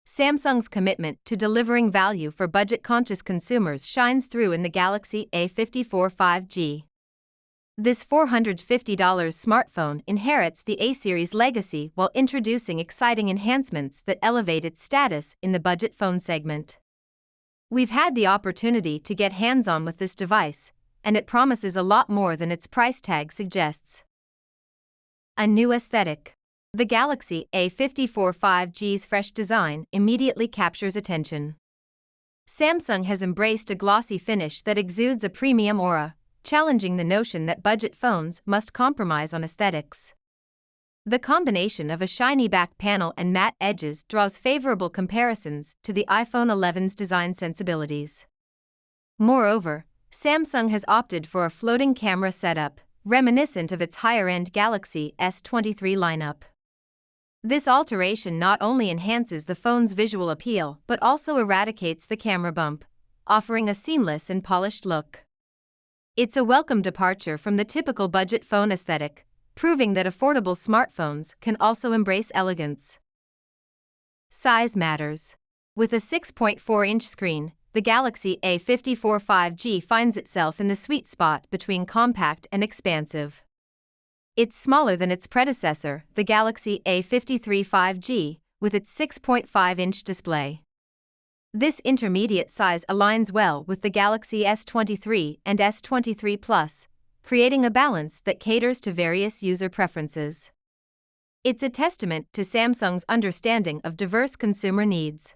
Samsung's commitment to delivering value for budget-conscious consumers shines through in the Galaxy A54 5G. This $450 smartphone inherits the A series legacy while introducing exciting enhancements that elevate its status in the budget phone segment. We've had the opportunity to get hands-on with this device, and it promises a lot more than its price tag suggests. A new aesthetic. The Galaxy A54 5G's fresh design immediately captures attention. Samsung has embraced a glossy finish that exudes a premium aura, challenging the notion that budget phones must compromise on aesthetics. The combination of a shiny back panel and matte edges draws favorable comparisons to the iPhone 11's design sensibilities. Moreover, Samsung has opted for a floating camera setup, reminiscent of its higher-end Galaxy S23 lineup. This alteration not only enhances the phone's visual appeal but also eradicates the camera bump, offering a seamless and polished look. It's a welcome departure from the typical budget phone aesthetic, proving that affordable smartphones can also embrace elegance. Size matters. With a 6.4-inch screen, the Galaxy A54 5G finds itself in the sweet spot between compact and expansive. It's smaller than its predecessor, the Galaxy A53 5G, with its 6.5-inch display. This intermediate size aligns well with the Galaxy S23 and S23 Plus, creating a balance that caters to various user preferences. It's a testament to Samsung's understanding of diverse consumer needs.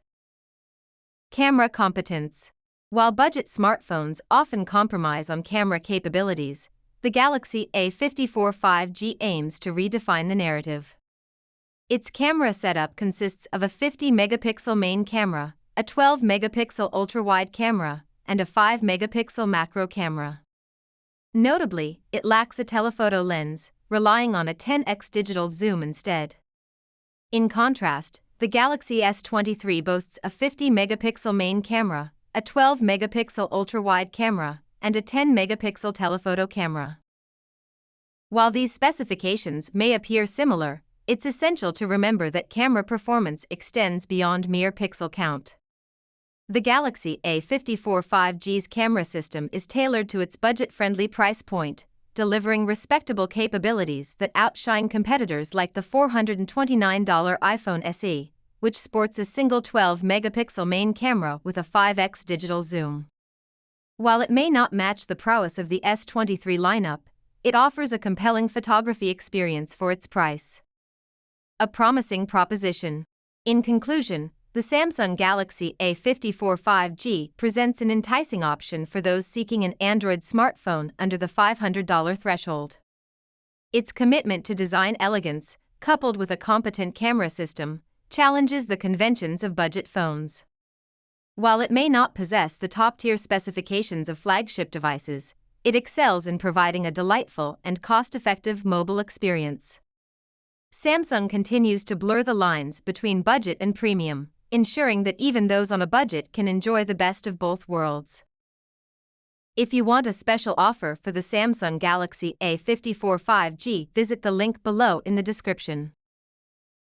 Camera competence. While budget smartphones often compromise on camera capabilities, the Galaxy A54 5G aims to redefine the narrative. Its camera setup consists of a 50-megapixel main camera, a 12-megapixel ultra-wide camera, and a 5-megapixel macro camera. Notably, it lacks a telephoto lens, relying on a 10x digital zoom instead. In contrast, the Galaxy S23 boasts a 50-megapixel main camera, a 12-megapixel ultra-wide camera, and a 10-megapixel telephoto camera. While these specifications may appear similar, it's essential to remember that camera performance extends beyond mere pixel count. The Galaxy A54 5G's camera system is tailored to its budget-friendly price point, delivering respectable capabilities that outshine competitors like the $429 iPhone SE, which sports a single 12-megapixel main camera with a 5x digital zoom. While it may not match the prowess of the S23 lineup, it offers a compelling photography experience for its price. A promising proposition. In conclusion, the Samsung Galaxy A54 5G presents an enticing option for those seeking an Android smartphone under the $500 threshold. Its commitment to design elegance, coupled with a competent camera system, challenges the conventions of budget phones. While it may not possess the top-tier specifications of flagship devices, it excels in providing a delightful and cost-effective mobile experience. Samsung continues to blur the lines between budget and premium, ensuring that even those on a budget can enjoy the best of both worlds. If you want a special offer for the Samsung Galaxy A54 5G, visit the link below in the description.